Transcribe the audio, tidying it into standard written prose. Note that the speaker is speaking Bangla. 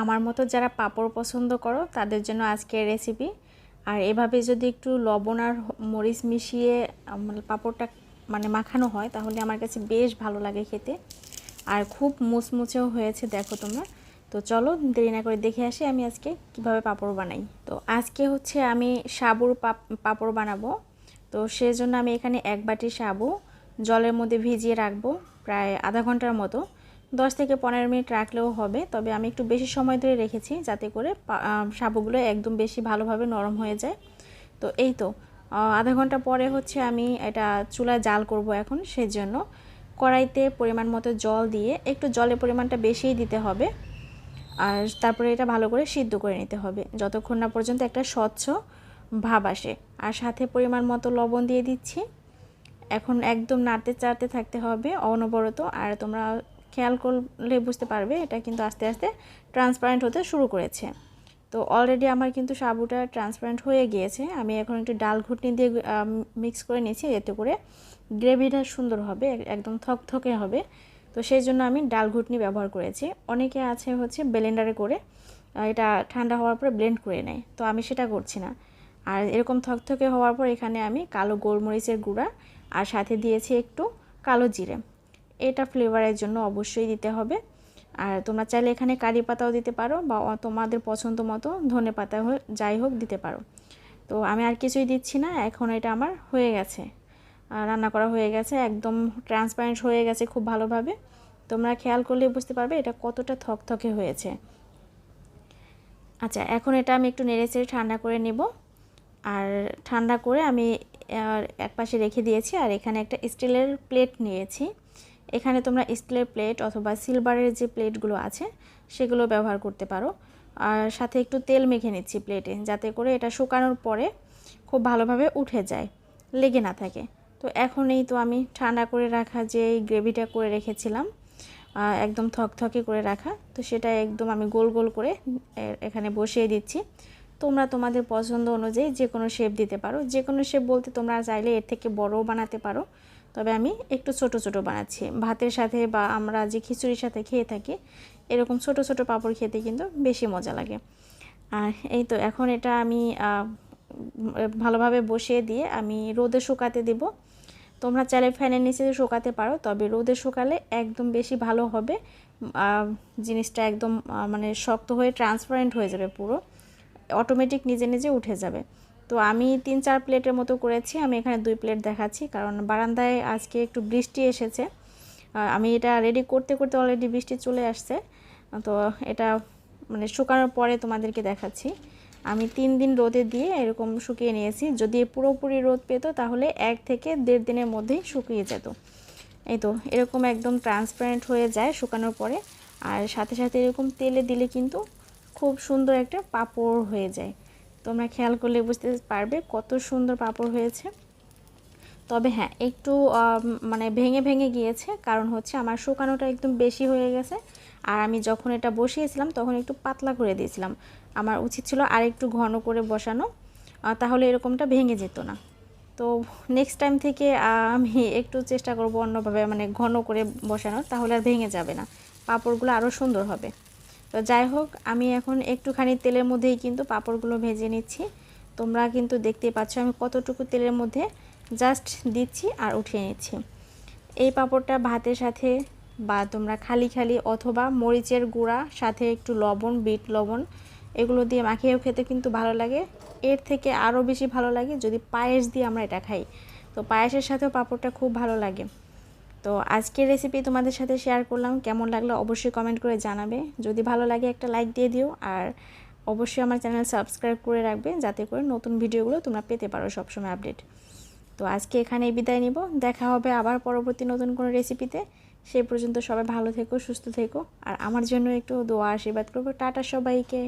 আমার মতো যারা পাঁপড় পছন্দ করো তাদের জন্য আজকের রেসিপি। আর এভাবে যদি একটু লবণ আর মরিচ মিশিয়ে পাঁপড়টা মাখানো হয় তাহলে আমার কাছে বেশ ভালো লাগে খেতে, আর খুব মুচমুচেও হয়েছে দেখো তোমরা। তো চলো দেরি না করে দেখে আসি আমি আজকে কিভাবে পাঁপড় বানাই। তো আজকে হচ্ছে আমি সাবুর পাঁপড় বানাবো। তো সেজন্য আমি এখানে 1 বাটি সাবু জলের মধ্যে ভিজিয়ে রাখবো প্রায় আধা ঘন্টার মতো। 10 থেকে 15 মিনিট রাখলেও হবে, তবে আমি একটু বেশি সময় ধরে রেখেছি যাতে করে সাবুগুলো একদম বেশি ভালোভাবে নরম হয়ে যায়। তো এই তো আধা ঘন্টা পরে হচ্ছে আমি এটা চুলায় জাল করব এখন। সেজন্য কড়াইতে পরিমাণ মতো জল দিয়ে, একটু জলের পরিমাণটা বেশিই দিতে হবে, আর তারপরে এটা ভালো করে সিদ্ধ করে নিতে হবে যতক্ষণ না পর্যন্ত একটা স্বচ্ছ ভাব আসে। আর সাথে পরিমাণ মতো লবণ দিয়ে দিচ্ছি। এখন একদম নাড়তে চাড়তে থাকতে হবে অনবরত। আর তোমরা খেয়াল করলে বুঝতে পারবে এটা কিন্তু আস্তে আস্তে ট্রান্সপারেন্ট হতে শুরু করেছে। তো অলরেডি আমার কিন্তু সাবুটা ট্রান্সপারেন্ট হয়ে গিয়েছে। আমি এখন একটু ডাল ঘুটনি দিয়ে মিক্স করে নিয়েছি, এতে করে গ্রেভিটা সুন্দর হবে, একদম থকথকে হবে। তো সেই জন্য আমি ডাল ঘুটনি ব্যবহার করেছি। অনেকে আছে হচ্ছে ব্লেন্ডারে করে এটা ঠান্ডা হওয়ার পরে ব্লেন্ড করে নেয়, তো আমি সেটা করছি না। আর এরকম থকথকে হওয়ার পর এখানে আমি কালো গোলমরিচের গুঁড়া আর সাথে দিয়েছি একটু কালো জিরে। এটা ফ্লেভারের জন্য অবশ্যই দিতে হবে। আর তোমরা চাইলে এখানে কারি পাতাও দিতে পারো বা তোমাদের পছন্দ মতো ধনে পাতা যাই হোক দিতে পারো। তো আমি আর কিছুই দিচ্ছি না। এখন এটা আমার হয়ে গেছে, রান্না করা হয়ে গেছে, একদম ট্রান্সপারেন্ট হয়ে গেছে খুব ভালোভাবে। তোমরা খেয়াল করলে বুঝতে পারবে এটা কতটা থকথকে হয়েছে। আচ্ছা, এখন এটা আমি একটু নেড়েচেড়ে ঠান্ডা করে নেব। আর ঠান্ডা করে আমি এক পাশে রেখে দিয়েছি। আর এখানে একটা স্টিলের প্লেট নিয়েছি। এখানে তোমরা স্টিলের প্লেট অথবা সিলভারের যে প্লেটগুলো আছে সেগুলো ব্যবহার করতে পারো। আর সাথে একটু তেল মেখে নিচ্ছি প্লেটে, যাতে করে এটা শুকানোর পরে খুব ভালোভাবে উঠে যায়, লেগে না থাকে। তো এখন এই তো আমি ঠান্ডা করে রাখা যে গ্রেভিটা করে রেখেছিলাম একদম থকথকে করে রাখা, তো সেটা একদম আমি গোল গোল করে এখানে বসিয়ে দিচ্ছি। তোমরা তোমাদের পছন্দ অনুযায়ী যে কোনো শেপ দিতে পারো। যে কোনো শেপ বলতে তোমরা চাইলে এর থেকে বড়ও বানাতে পারো, তবে আমি একটু ছোট ছোট বানাচ্ছি। ভাতের সাথে বা আমরা যে খিচুড়ির সাথে খেয়ে থাকি এরকম ছোট ছোট পাঁপড় খেতে কিন্তু বেশি মজা লাগে। আর এই তো এখন এটা আমি ভালোভাবে বসিয়ে দিয়ে আমি রোদে শুকাতে দেব। তোমরা চাইলে ফ্যানের নিচে শুকাতে পারো, তবে রোদে শুকালে একদম বেশি ভালো হবে। জিনিসটা একদম শক্ত হয়ে ট্রান্সপারেন্ট হয়ে যাবে, পুরো অটোমেটিক নিজে নিজে উঠে যাবে। তো আমি 3-4 প্লেটের মতো করেছি। আমি এখানে 2 প্লেট দেখাচ্ছি, কারণ বারান্দায় আজকে একটু বৃষ্টি এসেছে। আমি এটা রেডি করতে করতে অলরেডি বৃষ্টি চলে আসছে। তো এটা শুকানোর পরে তোমাদেরকে দেখাচ্ছি। আমি 3 দিন রোদে দিয়ে এরকম শুকিয়ে নিয়েছি। যদি পুরোপুরি রোদ পেতো তাহলে 1 থেকে 1.5 দিনের মধ্যেই শুকিয়ে যেত। এই তো এরকম একদম ট্রান্সপারেন্ট হয়ে যায় শুকানোর পরে। আর সাথে সাথে এরকম তেলে দিলে কিন্তু খুব সুন্দর একটা পাঁপড় হয়ে যায়। তোমরা খেয়াল করলে বুঝতে পারবে কত সুন্দর পাঁপড় হয়েছে। তবে হ্যাঁ, একটু ভেঙে ভেঙে গিয়েছে, কারণ হচ্ছে আমার শুকানোটা একদম বেশি হয়ে গেছে। আর আমি যখন এটা বসিয়েছিলাম তখন একটু পাতলা করে দিয়েছিলাম। আমার উচিত ছিল আর একটু ঘন করে বসানো, তাহলে এরকমটা ভেঙে যেত না। তো নেক্সট টাইম থেকে আমি একটু চেষ্টা করব অন্যভাবে ঘন করে বসানোর, তাহলে আর ভেঙে যাবে না, পাঁপড়গুলো আরও সুন্দর হবে। তো যাই হোক, আমি এখন একটুখানি তেলের মধ্যেই কিন্তু পাঁপড়গুলো ভেজে নিচ্ছি। তোমরা কিন্তু দেখতেই পাচ্ছ আমি কতটুকু তেলের মধ্যে জাস্ট দিচ্ছি আর উঠিয়ে নিচ্ছি। এই পাঁপড়টা ভাতের সাথে বা তোমরা খালি খালি অথবা মরিচের গুঁড়া সাথে একটু লবণ, বিট লবণ এগুলো দিয়ে মাখিয়েও খেতে কিন্তু ভালো লাগে। এর থেকে আরও বেশি ভালো লাগে যদি পায়েস দিয়ে আমরা এটা খাই। তো পায়েসের সাথেও পাঁপড়টা খুব ভালো লাগে। তো আজকের রেসিপি তোমাদের সাথে শেয়ার করলাম, কেমন লাগলো অবশ্যই কমেন্ট করে জানাবে। যদি ভালো লাগে একটা লাইক দিয়ে দিও, আর অবশ্যই আমার চ্যানেল সাবস্ক্রাইব করে রাখবে, যাতে করে নতুন ভিডিওগুলো তোমরা পেতে পারো সবসময় আপডেট। তো আজকে এখানেই বিদায় নিব, দেখা হবে আবার পরবর্তী নতুন কোনো রেসিপিতে। সেই পর্যন্ত সবাই ভালো থেকো, সুস্থ থেকো, আর আমার জন্য একটু দোয়া আশীর্বাদ করবো। টাটা সবাইকে।